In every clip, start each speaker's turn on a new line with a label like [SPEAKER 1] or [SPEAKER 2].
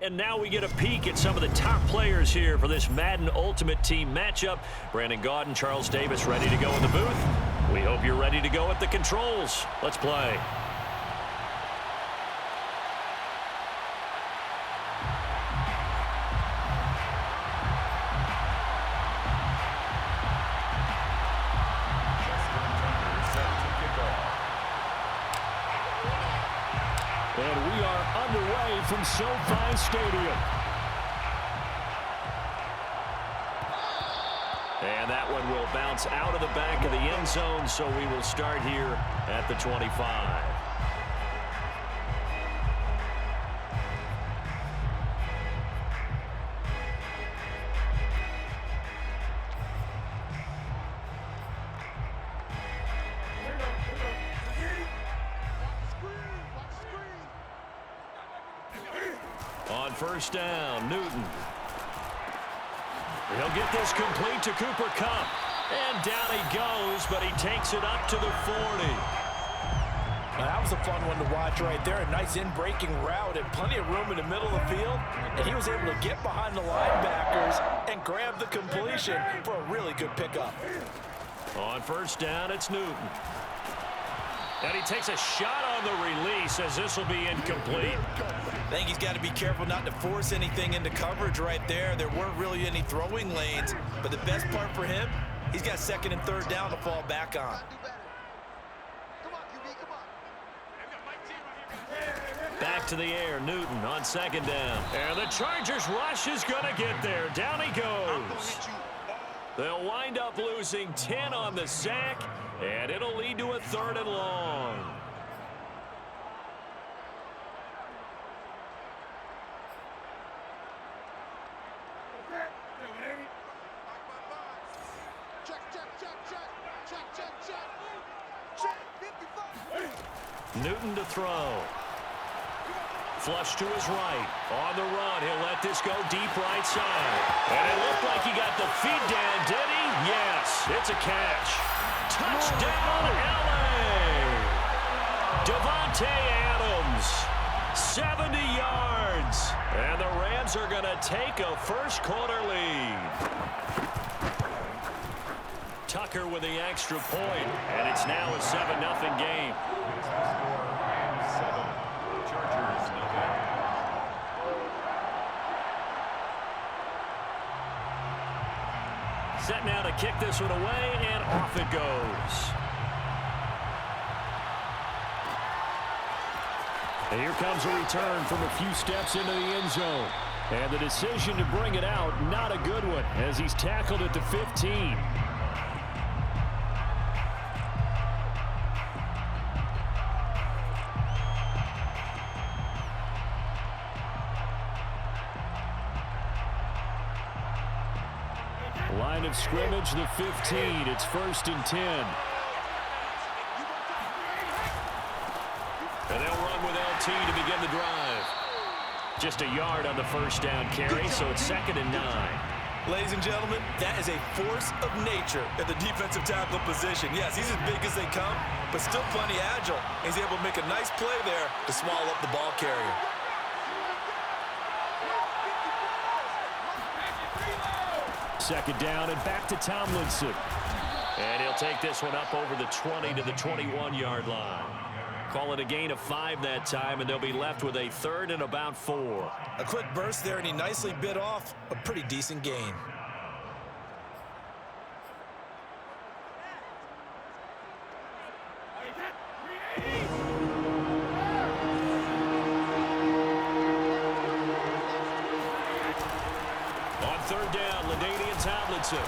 [SPEAKER 1] And now we get a peek at some of the top players here for this Madden Ultimate Team matchup. Brandon Gaudin, Charles Davis ready to go in the booth. We hope you're ready to go at the controls. Let's play.
[SPEAKER 2] And we are underway from SoFi Stadium.
[SPEAKER 1] And that one will bounce out of the back of the end zone, so we will start here at the 25. On first down, Newton. He'll get this complete to Cooper Kupp. And down he goes, but he takes it up to the 40.
[SPEAKER 3] Well, that was a fun one to watch right there. A nice in-breaking route and plenty of room in the middle of the field. And he was able to get behind the linebackers and grab the completion for a really good pickup.
[SPEAKER 1] On first down, it's Newton. And he takes a shot on the release as this will be incomplete.
[SPEAKER 3] I think he's got to be careful not to force anything into coverage right there. There weren't really any throwing lanes, but the best part for him, he's got second and third down to fall back on.
[SPEAKER 1] Back to the air, Newton on second down. And the Chargers rush is going to get there. Down he goes. They'll wind up losing 10 on the sack, and it'll lead to a third and long. Newton to throw. Flush to his right. On the run, he'll let this go deep right side. And it looked like he got the feed down, did he? Yes, it's a catch. Touchdown, L.A. Devontae Adams, 70 yards. And the Rams are going to take a first-quarter lead. Tucker with the extra point, and it's now a 7-0 game. Set now to kick this one away, and off it goes.
[SPEAKER 2] And here comes a return from a few steps into the end zone. And the decision to bring it out, not a good one, as he's tackled at the 15. Line of scrimmage, the 15. It's 1st and 10.
[SPEAKER 1] And they'll run with LT to begin the drive. Just a yard on the first down carry, so it's 2nd and 9.
[SPEAKER 3] Ladies and gentlemen, that is a force of nature at the defensive tackle position. Yes, he's as big as they come, but still plenty agile. He's able to make a nice play there to swallow up the ball carrier.
[SPEAKER 2] Second down and back to Tomlinson.
[SPEAKER 1] And he'll take this one up over the 20 to the 21-yard line. Call it a gain of 5 that time, and they'll be left with a 3rd and about 4.
[SPEAKER 3] A quick burst there, and he nicely bit off a pretty decent gain.
[SPEAKER 1] On third down, LaDainian Tomlinson.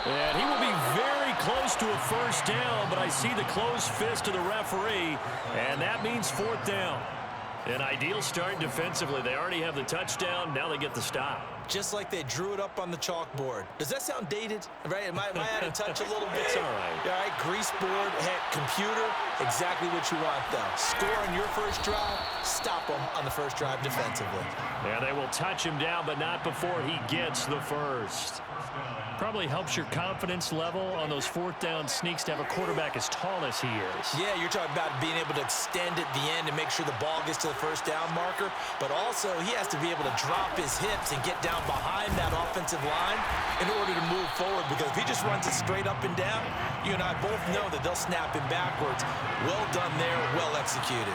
[SPEAKER 1] And he will be very close to a first down, but I see the closed fist of the referee, and that means 4th down. An ideal start defensively. They already have the touchdown. Now they get the stop.
[SPEAKER 3] Just like they drew it up on the chalkboard. Does that sound dated? Right? Am I out of touch a little bit?
[SPEAKER 1] It's all right.
[SPEAKER 3] All right, grease board, heck, computer. Exactly what you want, though. Score on your first drive, stop them on the first drive defensively.
[SPEAKER 2] Yeah, they will touch him down, but not before he gets the first. Probably helps your confidence level on those fourth down sneaks to have a quarterback as tall as he is.
[SPEAKER 3] Yeah, you're talking about being able to extend at the end and make sure the ball gets to the first down marker, but also he has to be able to drop his hips and get down behind that offensive line in order to move forward, because if he just runs it straight up and down, you and I both know that they'll snap him backwards. Well done there, well executed.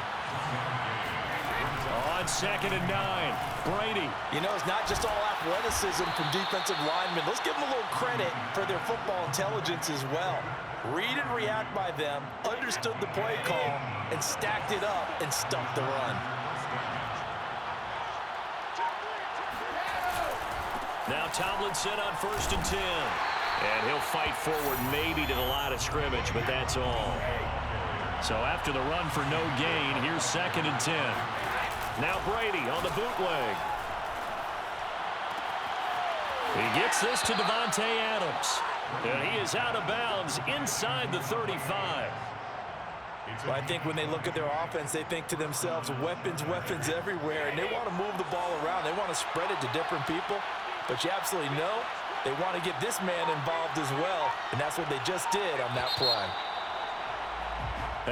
[SPEAKER 2] On 2nd and 9, Brady.
[SPEAKER 3] You know, it's not just all athleticism from defensive linemen. Let's give them a little credit for their football intelligence as well. Read and react by them, understood the play call, and stacked it up and stuffed the run.
[SPEAKER 2] Now Tomlinson on 1st and 10. And he'll fight forward maybe to the line of scrimmage, but that's all. So after the run for no gain, here's 2nd and 10. Now Brady on the bootleg. He gets this to Devontae Adams. And he is out of bounds inside the 35.
[SPEAKER 3] Well, I think when they look at their offense, they think to themselves, weapons, weapons everywhere, and they want to move the ball around. They want to spread it to different people. But you absolutely know they want to get this man involved as well, and that's what they just did on that play.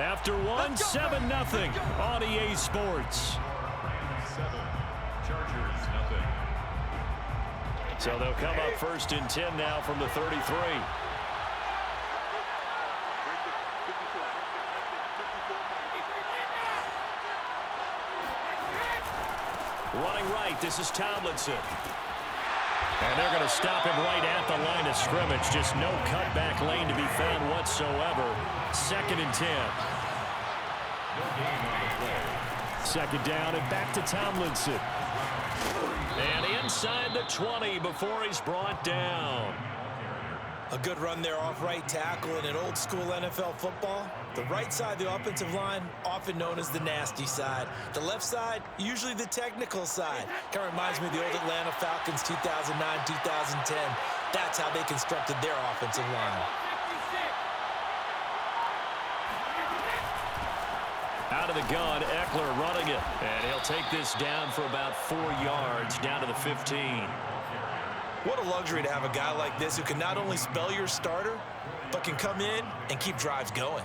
[SPEAKER 2] After one, 7-0 on EA Sports. So they'll come up 1st and 10 now from the 33. Running right, this is Tomlinson. And they're going to stop him right at the line of scrimmage. Just no cutback lane to be found whatsoever. 2nd and 10. 2nd down and back to Tomlinson. And inside the 20 before he's brought down.
[SPEAKER 3] A good run there off right tackle in an old school NFL football. The right side of the offensive line, often known as the nasty side. The left side, usually the technical side. Kind of reminds me of the old Atlanta Falcons 2009, 2010. That's how they constructed their offensive line.
[SPEAKER 2] Out of the gun, Eckler running it. And he'll take this down for about 4 yards, down to the 15.
[SPEAKER 3] What a luxury to have a guy like this who can not only spell your starter, but can come in and keep drives going.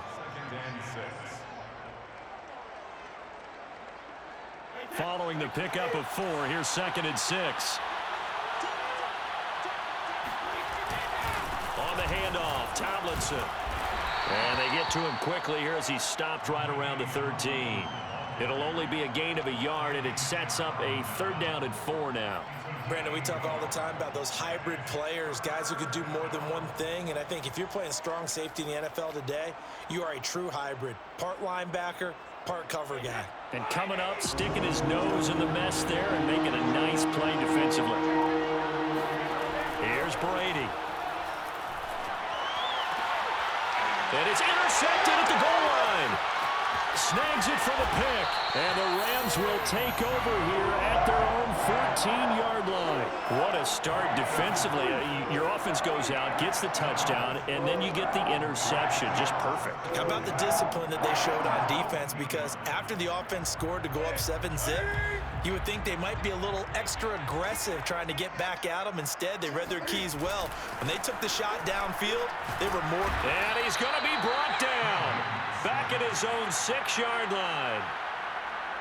[SPEAKER 2] Following the pickup of 4, here's 2nd and 6. On the handoff, Tomlinson. And they get to him quickly here as he stopped right around the 13. It'll only be a gain of a yard, and it sets up a 3rd down and 4 now.
[SPEAKER 3] Brandon, we talk all the time about those hybrid players, guys who could do more than one thing. And I think if you're playing strong safety in the NFL today, you are a true hybrid. Part linebacker, part cover guy.
[SPEAKER 2] And coming up, sticking his nose in the mess there and making a nice play defensively. Here's Brady. And it's intercepted at the goal line. Snags it for the pick. And the Rams will take over here at their own 14-yard line. What a start defensively. Your offense goes out, gets the touchdown, and then you get the interception. Just perfect.
[SPEAKER 3] How about the discipline that they showed on defense? Because after the offense scored to go up 7-zip, you would think they might be a little extra aggressive trying to get back at them. Instead, they read their keys well. When they took the shot downfield, they were more...
[SPEAKER 2] And he's going to be brought down back at his own 6-yard line.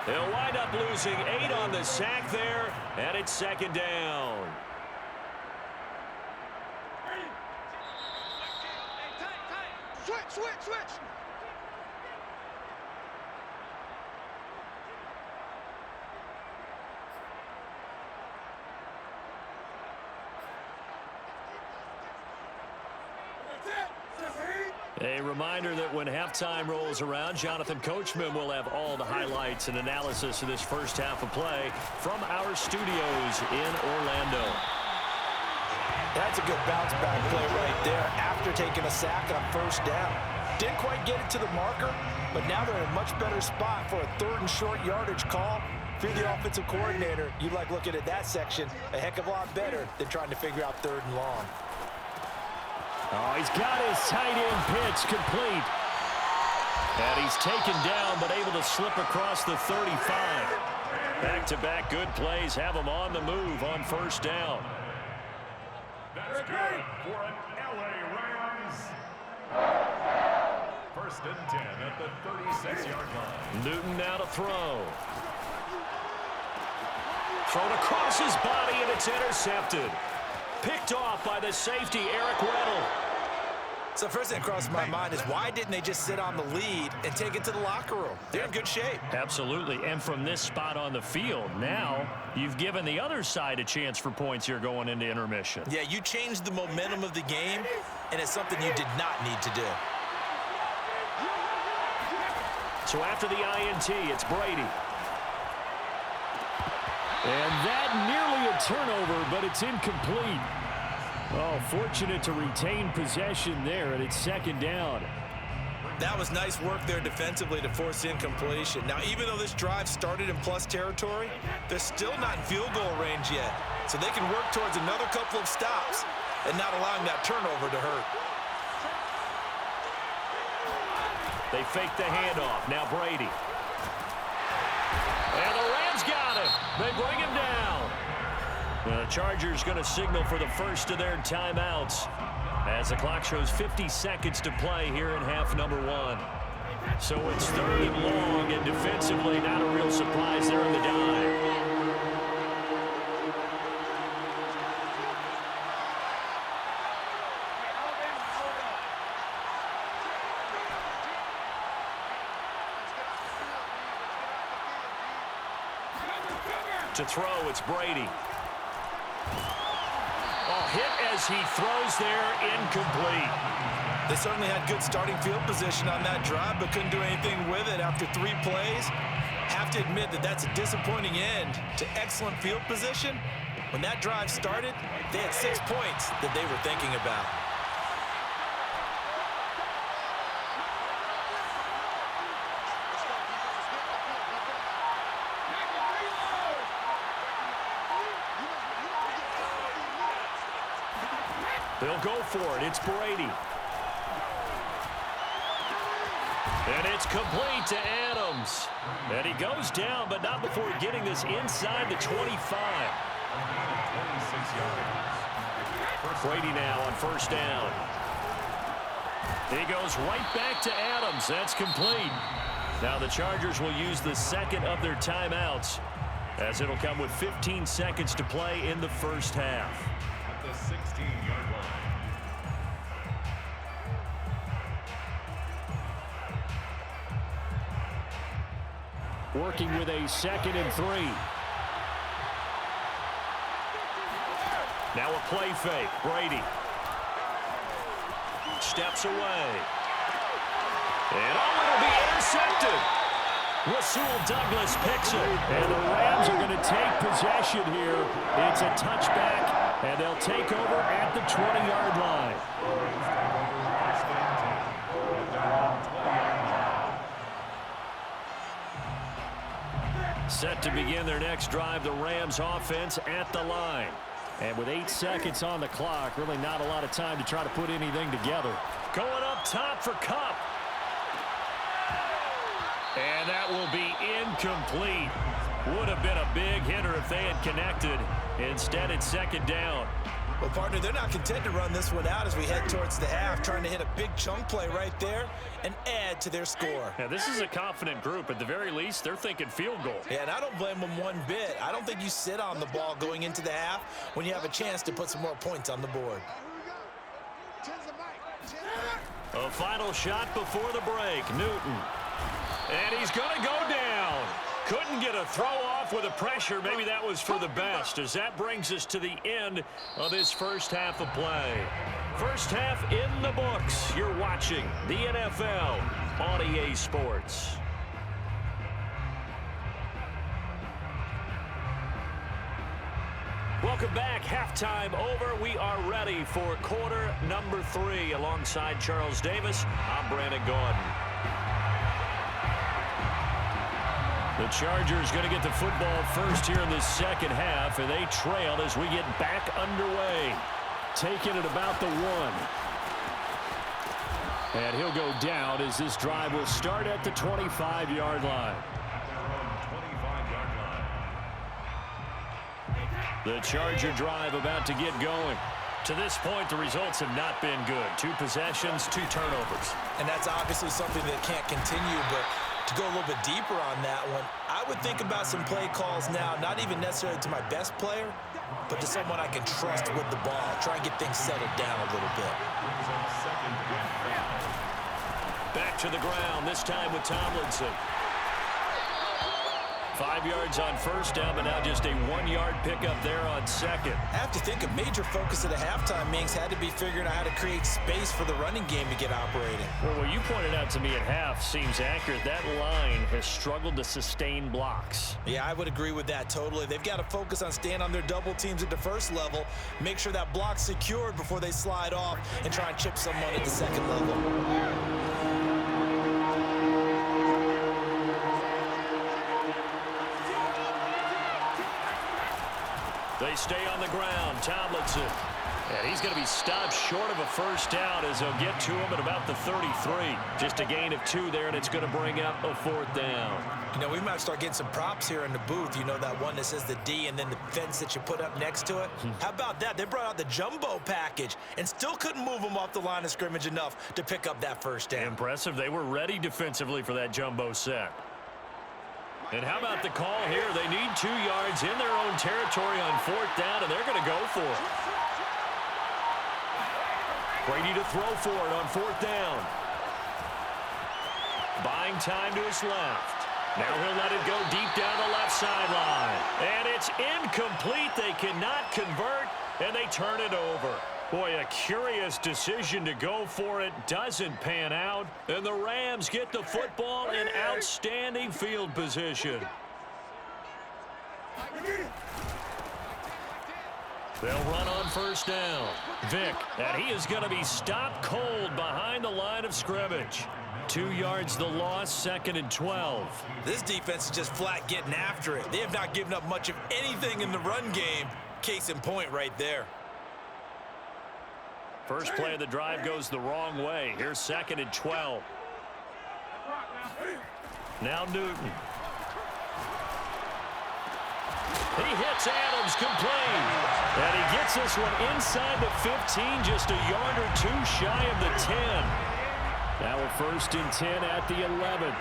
[SPEAKER 2] They'll wind up losing 8 on the sack there, and it's 2nd down.
[SPEAKER 4] Switch.
[SPEAKER 2] A reminder that when halftime rolls around, Jonathan Coachman will have all the highlights and analysis of this first half of play from our studios in Orlando.
[SPEAKER 3] That's a good bounce-back play right there after taking a sack on 1st down. Didn't quite get it to the marker, but now they're in a much better spot for a 3rd and short yardage call. If you're the offensive coordinator, you like looking at that section a heck of a lot better than trying to figure out 3rd and long.
[SPEAKER 2] Oh, he's got his tight end pitch complete. And he's taken down, but able to slip across the 35. Back-to-back good plays have him on the move on first down.
[SPEAKER 4] That's good for an LA Rams. First and 10 at the 36-yard line.
[SPEAKER 2] Newton now to throw. Thrown across his body, and it's intercepted. Picked off by the safety, Eric Weddle.
[SPEAKER 3] So first thing that crossed my mind is why didn't they just sit on the lead and take it to the locker room? They're in good shape.
[SPEAKER 2] Absolutely, and from this spot on the field, now you've given the other side a chance for points here going into intermission.
[SPEAKER 3] Yeah, you changed the momentum of the game, and it's something you did not need to do.
[SPEAKER 2] So after the INT, it's Brady. And that nearly a turnover, but it's incomplete. Oh, fortunate to retain possession there, and it's second down.
[SPEAKER 3] That was nice work there defensively to force incompletion. Now, even though this drive started in plus territory, they're still not in field goal range yet. So they can work towards another couple of stops and not allowing that turnover to hurt.
[SPEAKER 2] They fake the handoff. Now Brady. And the Rams got him. They bring him down. The Chargers going to signal for the first of their timeouts as the clock shows 50 seconds to play here in half number one. So it's third and long, and defensively not a real surprise there in the dive. To throw, it's Brady. Hit as he throws there, incomplete.
[SPEAKER 3] They certainly had good starting field position on that drive, but couldn't do anything with it after 3 plays. Have to admit that that's a disappointing end to excellent field position. When that drive started, they had 6 points that they were thinking about.
[SPEAKER 2] They'll go for it. It's Brady. And it's complete to Adams. And he goes down, but not before getting this inside the 25.
[SPEAKER 4] 26 yards.
[SPEAKER 2] Brady now on first down. He goes right back to Adams. That's complete. Now the Chargers will use the second of their timeouts, as it'll come with 15 seconds to play in the first half.
[SPEAKER 4] At the 16-yard line.
[SPEAKER 2] Working with a 2nd and 3. Now a play fake. Brady steps away. And it'll be intercepted. Rasul Douglas picks it. And the Rams are going to take possession here. It's a touchback, and they'll take over at the 20-yard line. Set to begin their next drive, the Rams offense at the line. And with 8 seconds on the clock, really not a lot of time to try to put anything together. Going up top for Kupp. And that will be incomplete. Would have been a big hitter if they had connected. Instead, it's second down.
[SPEAKER 3] Well, partner, they're not content to run this one out as we head towards the half, trying to hit a big chunk play right there and add to their score.
[SPEAKER 2] Yeah, this is a confident group. At the very least, they're thinking field goal.
[SPEAKER 3] Yeah, and I don't blame them one bit. I don't think you sit on the ball going into the half when you have a chance to put some more points on the board.
[SPEAKER 2] A final shot before the break. Newton. And he's going to go down. Couldn't get a throw off with the pressure. Maybe that was for the best, as that brings us to the end of this first half of play. First half in the books. You're watching the NFL on EA Sports. Welcome back. Halftime over. We are ready for quarter number 3. Alongside Charles Davis, I'm Brandon Gordon. The Chargers going to get the football first here in the second half, and they trail as we get back underway. Taking it about the 1. And he'll go down as this drive will start at the 25-yard line. The Charger drive about to get going. To this point, the results have not been good. 2 possessions, 2 turnovers.
[SPEAKER 3] And that's obviously something that can't continue, but to go a little bit deeper on that one, I would think about some play calls now, not even necessarily to my best player, but to someone I can trust with the ball. Try and get things settled down a little bit.
[SPEAKER 2] Back to the ground, this time with Tomlinson. 5 yards on first down, but now just a 1-yard pickup there on second.
[SPEAKER 3] I have to think a major focus at the halftime means had to be figuring out how to create space for the running game to get operating.
[SPEAKER 2] Well, what you pointed out to me at half seems accurate. That line has struggled to sustain blocks.
[SPEAKER 3] Yeah, I would agree with that totally. They've got to focus on staying on their double teams at the first level, make sure that block's secured before they slide off and try and chip someone at the second level.
[SPEAKER 2] They stay on the ground. Tomlinson. And he's going to be stopped short of a first down as they'll get to him at about the 33. Just a gain of 2 there, and it's going to bring up a 4th down.
[SPEAKER 3] You know, we might start getting some props here in the booth. You know, that one that says the D and then the fence that you put up next to it. How about that? They brought out the jumbo package and still couldn't move them off the line of scrimmage enough to pick up that first down.
[SPEAKER 2] Impressive. They were ready defensively for that jumbo set. And how about the call here? They need 2 yards in their own territory on 4th down, and they're going to go for it. Brady to throw for it on 4th down. Buying time to his left. Now he'll let it go deep down the left sideline. And it's incomplete. They cannot convert, and they turn it over. Boy, a curious decision to go for it. Doesn't pan out. And the Rams get the football in outstanding field position. They'll run on first down. Vick, and he is going to be stopped cold behind the line of scrimmage. 2 yards the loss, 2nd and 12.
[SPEAKER 3] This defense is just flat getting after it. They have not given up much of anything in the run game. Case in point right there.
[SPEAKER 2] First play of the drive goes the wrong way. Here's 2nd and 12. Now Newton. He hits Adams complete. And he gets this one inside the 15, just a yard or 2 shy of the 10. Now a 1st and 10 at the 11.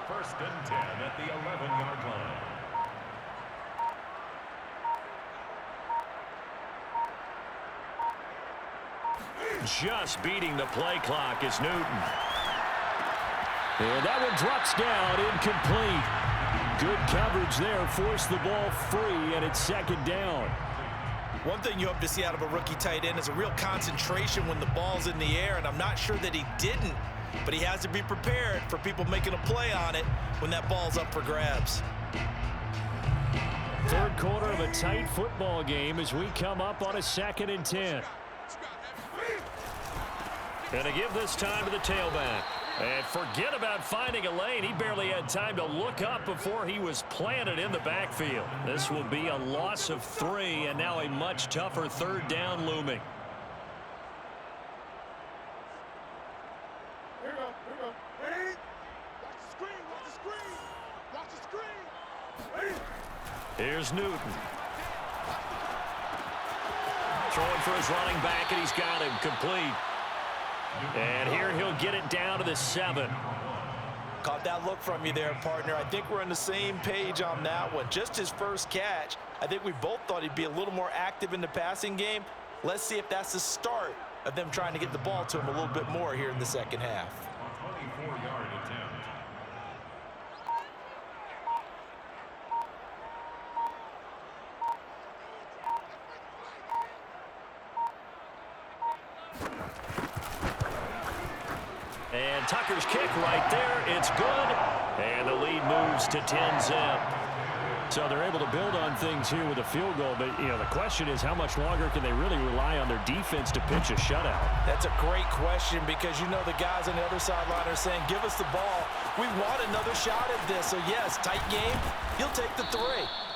[SPEAKER 4] 1st and 10 at the 11-yard line.
[SPEAKER 2] Just beating the play clock is Newton. And that one drops down, incomplete. Good coverage there, forced the ball free, and it's 2nd down.
[SPEAKER 3] One thing you hope to see out of a rookie tight end is a real concentration when the ball's in the air, and I'm not sure that he didn't, but he has to be prepared for people making a play on it when that ball's up for grabs.
[SPEAKER 2] 3rd quarter of a tight football game as we come up on a 2nd and 10. And to give this time to the tailback. And forget about finding a lane. He barely had time to look up before he was planted in the backfield. This will be a loss of 3, and now a much tougher 3rd down looming.
[SPEAKER 5] Here we go. Ready? Watch the screen, watch the screen. Watch the screen. Ready?
[SPEAKER 2] Here's Newton. Throwing for his running back, and he's got him complete. And here he'll get it down to the 7.
[SPEAKER 3] Caught that look from you there, partner. I think we're on the same page on that one. Just his first catch. I think we both thought he'd be a little more active in the passing game. Let's see if that's the start of them trying to get the ball to him a little bit more here in the second half.
[SPEAKER 4] 24-yard attempt.
[SPEAKER 2] And Tucker's kick right there. It's good. And the lead moves to 10-zip. So they're able to build on things here with a field goal. But, you know, the question is how much longer can they really rely on their defense to pitch a shutout?
[SPEAKER 3] That's a great question because you know the guys on the other sideline are saying, give us the ball. We want another shot at this. So, yes, tight game, he'll take the 3.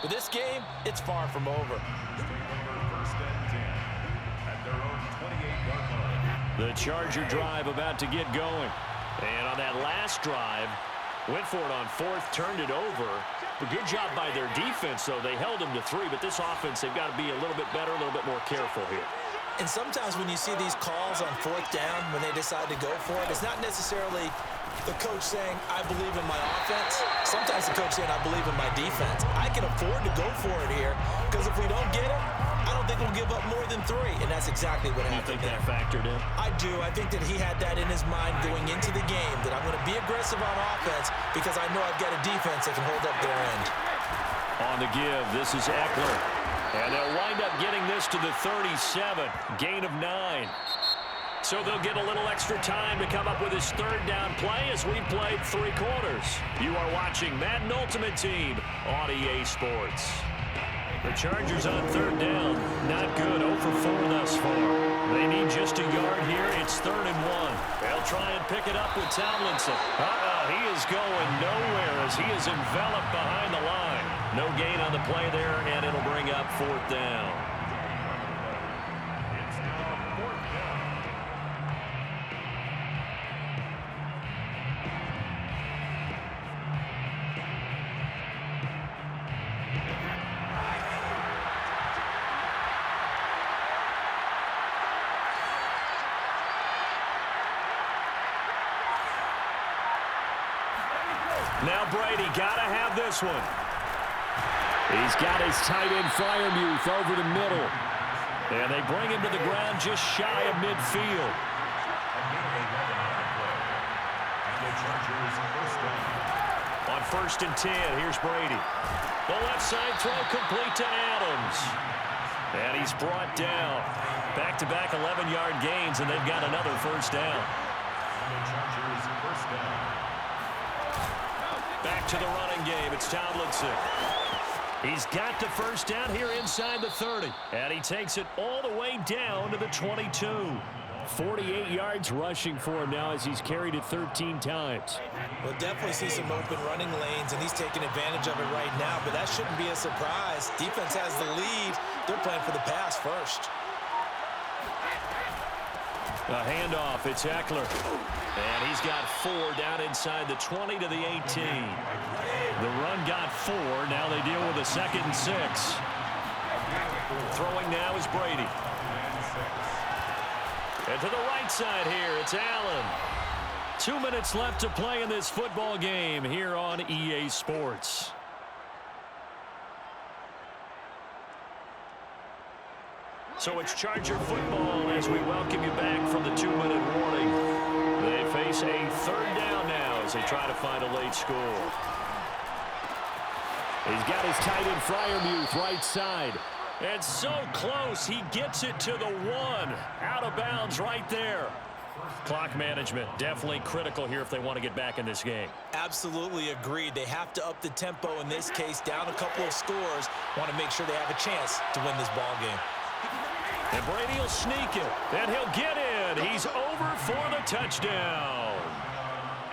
[SPEAKER 3] But this game, it's far from over.
[SPEAKER 4] First and 10 at their own 28-yard line.
[SPEAKER 2] Charger drive about to get going. And on that last drive, went for it on fourth, turned it over. A good job by their defense, though. They held them to 3, but this offense, they've got to be a little bit better, a little bit more careful here.
[SPEAKER 3] And sometimes when you see these calls on fourth down, when they decide to go for it, it's not necessarily the coach saying, I believe in my offense. Sometimes the coach saying, I believe in my defense. I can afford to go for it here because if we don't get it, I don't think we'll give up more than 3. And that's exactly what happened.
[SPEAKER 2] You think that factored in?
[SPEAKER 3] I do. I think that he had that in his mind going into the game, that I'm going to be aggressive on offense because I know I've got a defense that can hold up their end.
[SPEAKER 2] On the give, this is Eckler. And they'll wind up getting this to the 37, gain of 9. So they'll get a little extra time to come up with his third down play as we played 3 quarters. You are watching Madden Ultimate Team on EA Sports. The Chargers on third down, not good, 0 for 4 thus far. They need just a yard here. It's 3rd and 1. They'll try and pick it up with Tomlinson. He is going nowhere as he is enveloped behind the line. No gain on the play there, and it'll bring up 4th down.
[SPEAKER 4] It's now 4th down.
[SPEAKER 2] Now Brady got to have this one. He's got his tight end Freiermuth over the middle. And they bring him to the ground just shy of midfield. On 1st and 10, here's Brady. The left side throw complete to Adams. And he's brought down. Back-to-back 11-yard gains, and they've got another 1st down. Back to the running game. It's Tomlinson. He's got the 1st down here inside the 30. And he takes it all the way down to the 22. 48 yards rushing for him now as he's carried it 13 times.
[SPEAKER 3] We'll definitely see some open running lanes, and he's taking advantage of it right now, but that shouldn't be a surprise. Defense has the lead. They're playing for the pass first.
[SPEAKER 2] A handoff. It's Eckler. And he's got 4 down inside the 20 to the 18. The run got 4. Now they deal with a 2nd and 6. Throwing now is Brady. And to the right side here, it's Allen. 2 minutes left to play in this football game here on EA Sports. So it's Charger football as we welcome you back from the 2-minute warning. They face a 3rd down now as they try to find a late score. He's got his tight end Freiermuth right side. And so close, he gets it to the 1. Out of bounds right there. Clock management, definitely critical here if they want to get back in this game.
[SPEAKER 3] Absolutely agreed. They have to up the tempo in this case, down a couple of scores. Want to make sure they have a chance to win this ball game.
[SPEAKER 2] And Brady will sneak it, and he'll get in. He's over for the touchdown.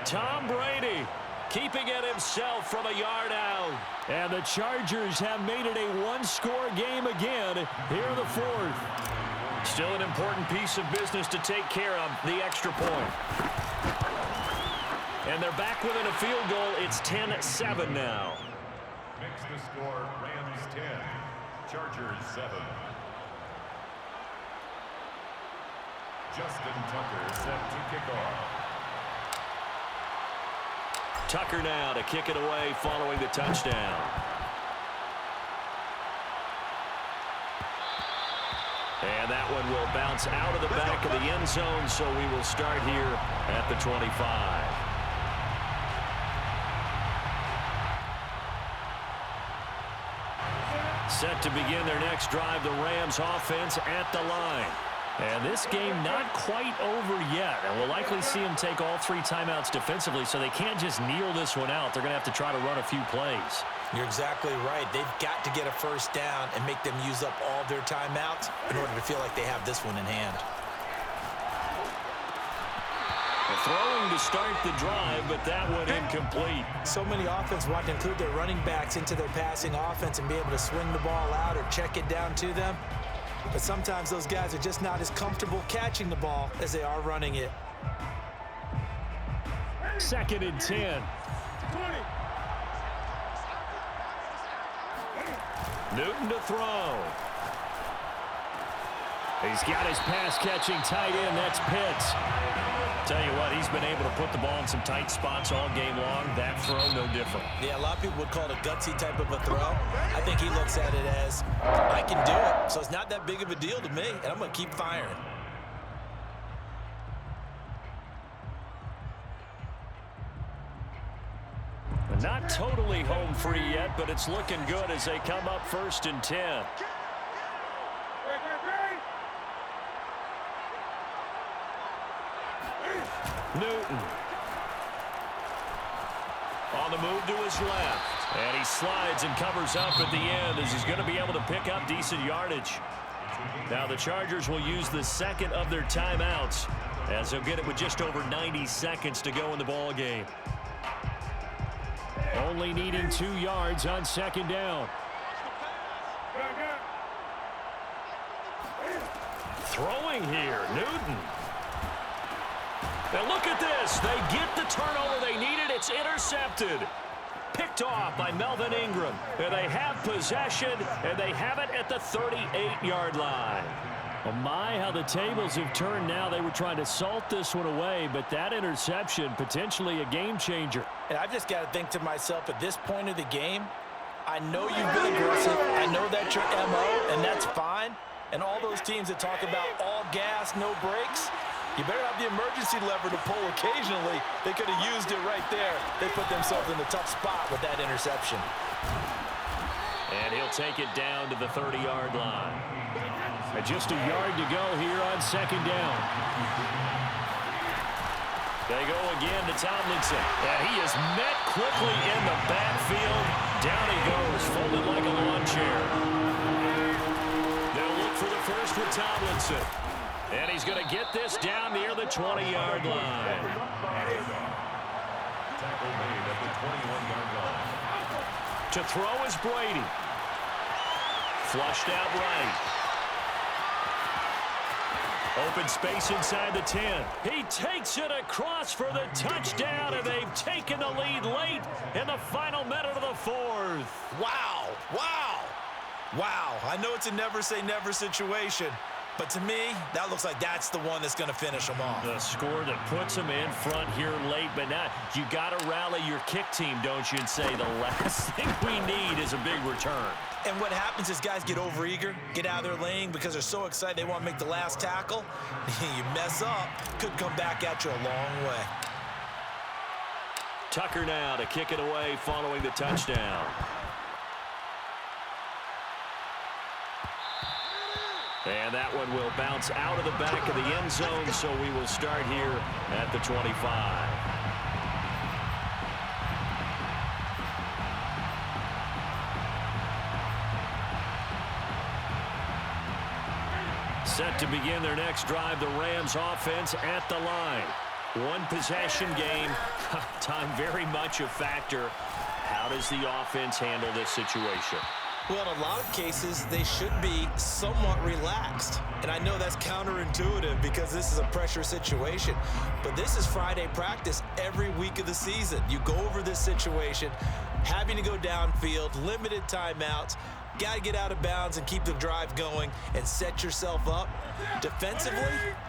[SPEAKER 2] Tom Brady keeping it himself from a yard out. And the Chargers have made it a 1-score game again here in the 4th. Still an important piece of business to take care of, the extra point. And they're back within a field goal. It's 10-7 now.
[SPEAKER 4] Makes the score Rams 10, Chargers 7. Justin Tucker set to kick off.
[SPEAKER 2] Tucker now to kick it away following the touchdown. And that one will bounce out of the back of the end zone, so we will start here at the 25. Set to begin their next drive, the Rams offense at the line. And this game not quite over yet. And we'll likely see them take all 3 timeouts defensively, so they can't just kneel this one out. They're going to have to try to run a few plays.
[SPEAKER 3] You're exactly right. They've got to get a 1st down and make them use up all their timeouts in order to feel like they have this one in hand.
[SPEAKER 2] Throwing to start the drive, but that one incomplete.
[SPEAKER 3] So many offenses want to include their running backs into their passing offense and be able to swing the ball out or check it down to them. But sometimes those guys are just not as comfortable catching the ball as they are running it.
[SPEAKER 2] 2nd and 10.
[SPEAKER 5] 20.
[SPEAKER 2] Newton to throw. He's got his pass-catching tight end. That's Pitts.
[SPEAKER 1] Tell you what, he's been able to put the ball in some tight spots all game long. That throw, no different.
[SPEAKER 3] Yeah, a lot of people would call it a gutsy type of a throw. I think he looks at it as, I can do it. So it's not that big of a deal to me, and I'm going to keep firing.
[SPEAKER 2] Not totally home free yet, but it's looking good as they come up 1st and 10. Newton. On the move to his left. And he slides and covers up at the end as he's going to be able to pick up decent yardage. Now the Chargers will use the 2nd of their timeouts as they'll get it with just over 90 seconds to go in the ball game. Only needing 2 yards on 2nd down. Throwing here, Newton. And look at this. They get the turnover they needed. It's intercepted. Picked off by Melvin Ingram. And they have possession, and they have it at the 38-yard line. Oh my, how the tables have turned now. They were trying to salt this one away, but that interception, potentially a game changer.
[SPEAKER 3] And I've just got to think to myself, at this point of the game, I know you've been aggressive. I know that's your MO, and that's fine. And all those teams that talk about all gas, no brakes, you better have the emergency lever to pull occasionally. They could have used it right there. They put themselves in a tough spot with that interception.
[SPEAKER 2] And he'll take it down to the 30-yard line. And just a yard to go here on 2nd down. They go again to Tomlinson. And he is met quickly in the backfield. Down he goes, folded like a lawn chair. They'll look for the first with Tomlinson. And he's going to get this down near the 20-yard line.
[SPEAKER 4] Tackle made at the 21-yard line.
[SPEAKER 2] To throw is Brady. Flushed out right. Open space inside the 10. He takes it across for the touchdown, and they've taken the lead late in the final minute of the 4th.
[SPEAKER 3] Wow, wow, wow. I know it's a never say never situation, but to me, that looks like that's the one that's going to finish them off.
[SPEAKER 2] The score that puts them in front here late, but now you got to rally your kick team, don't you, and say the last thing we need is a big return.
[SPEAKER 3] And what happens is guys get overeager, get out of their lane because they're so excited they want to make the last tackle. You mess up, could come back at you a long way.
[SPEAKER 2] Tucker now to kick it away following the touchdown. And that one will bounce out of the back of the end zone, so we will start here at the 25. Set to begin their next drive, the Rams offense at the line. One possession game, time very much a factor. How does the offense handle this situation?
[SPEAKER 3] Well, in a lot of cases, they should be somewhat relaxed. And I know that's counterintuitive because this is a pressure situation. But this is Friday practice every week of the season. You go over this situation, having to go downfield, limited timeouts, got to get out of bounds and keep the drive going and set yourself up. Defensively,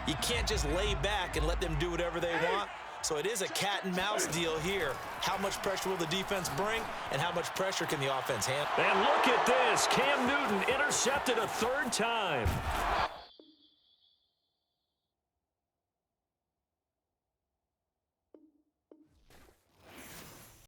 [SPEAKER 3] you can't just lay back and let them do whatever they want. So it is a cat and mouse deal here. How much pressure will the defense bring, and how much pressure can the offense handle?
[SPEAKER 2] And look at this. Cam Newton intercepted a 3rd time.